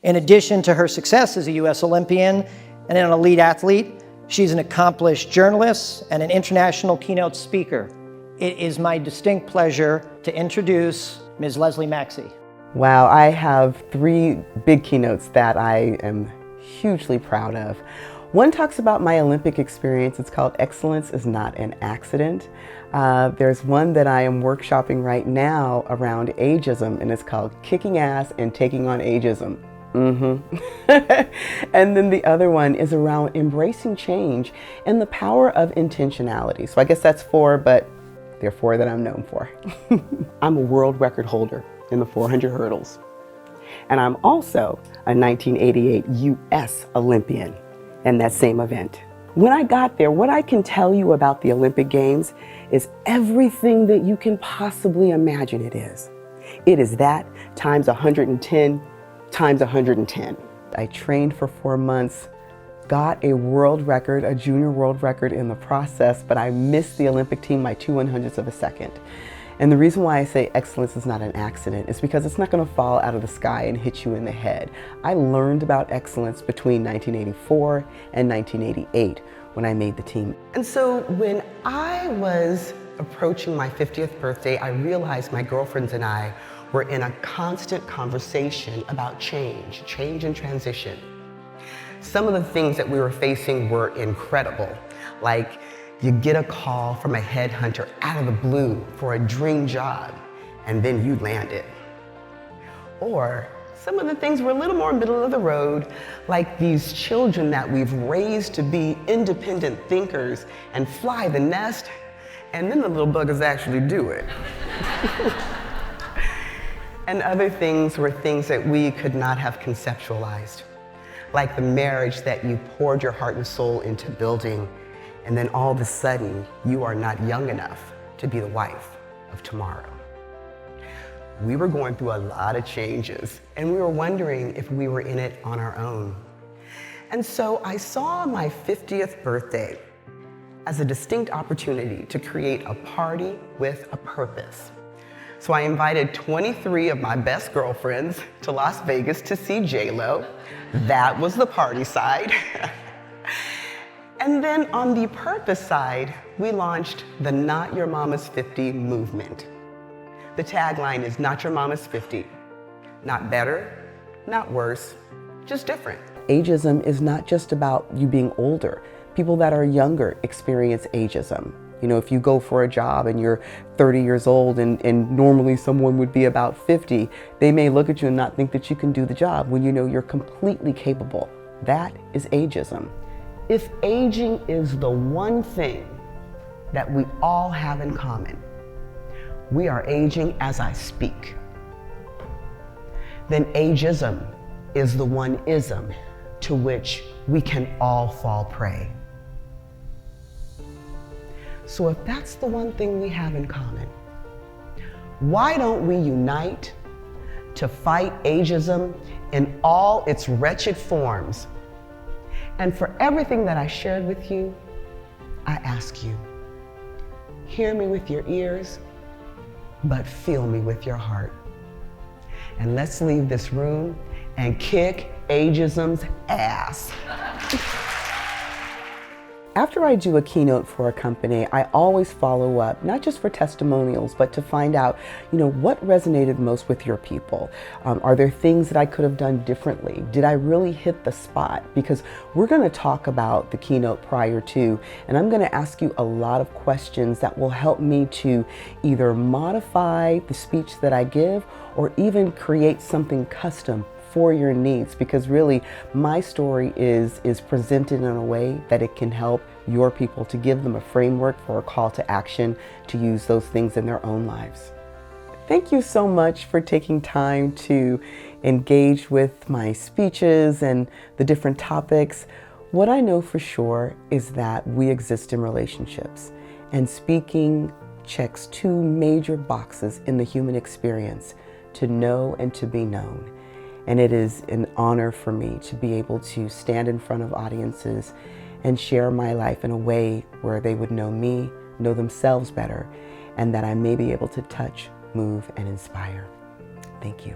In addition to her success as a U.S. Olympian and an elite athlete, she's an accomplished journalist and an international keynote speaker. It is my distinct pleasure to introduce Ms. Leslie Maxie. Wow, I have 3 big keynotes that I am hugely proud of. One talks about my Olympic experience. It's called Excellence is Not an Accident. There's one that I am workshopping right now around ageism, and it's called Kicking Ass and Taking on Ageism. And then the other one is around embracing change and the power of intentionality. So I guess that's 4, but there are 4 that I'm known for. I'm a world record holder in the 400 hurdles. And I'm also a 1988 U.S. Olympian in that same event. When I got there, what I can tell you about the Olympic Games is everything that you can possibly imagine it is. It is that times 110 times 110. I trained for 4 months, got a world record, a junior world record in the process, but I missed the Olympic team by 2/100ths of a second. And the reason why I say excellence is not an accident is because it's not going to fall out of the sky and hit you in the head. I learned about excellence between 1984 and 1988 when I made the team. And so when I was approaching my 50th birthday, I realized my girlfriends and I were in a constant conversation about change and transition. Some of the things that we were facing were incredible, like you get a call from a headhunter out of the blue for a dream job, and then you land it. Or some of the things were a little more middle of the road, like these children that we've raised to be independent thinkers and fly the nest, and then the little buggers actually do it. And other things were things that we could not have conceptualized, like the marriage that you poured your heart and soul into building, and then all of a sudden, you are not young enough to be the wife of tomorrow. We were going through a lot of changes, and we were wondering if we were in it on our own. And so I saw my 50th birthday as a distinct opportunity to create a party with a purpose. So I invited 23 of my best girlfriends to Las Vegas to see J-Lo. That was the party side. And then on the purpose side, we launched the Not Your Mama's 50 movement. The tagline is Not Your Mama's 50. Not better, not worse, just different. Ageism is not just about you being older. People that are younger experience ageism. You know, if you go for a job and you're 30 years old and normally someone would be about 50, they may look at you and not think that you can do the job when you know you're completely capable. That is ageism. If aging is the one thing that we all have in common, we are aging as I speak, then ageism is the one ism to which we can all fall prey. So if that's the one thing we have in common, why don't we unite to fight ageism in all its wretched forms? And for everything that I shared with you, I ask you, hear me with your ears, but feel me with your heart. And let's leave this room and kick ageism's ass. After I do a keynote for a company, I always follow up, not just for testimonials, but to find out, what resonated most with your people? Are there things that I could have done differently? Did I really hit the spot? Because we're going to talk about the keynote prior to, and I'm going to ask you a lot of questions that will help me to either modify the speech that I give or even create something custom for your needs, because really my story is presented in a way that it can help your people, to give them a framework for a call to action to use those things in their own lives. Thank you so much for taking time to engage with my speeches and the different topics. What I know for sure is that we exist in relationships, and speaking checks 2 major boxes in the human experience: to know and to be known. And it is an honor for me to be able to stand in front of audiences and share my life in a way where they would know me, know themselves better, and that I may be able to touch, move, and inspire. Thank you.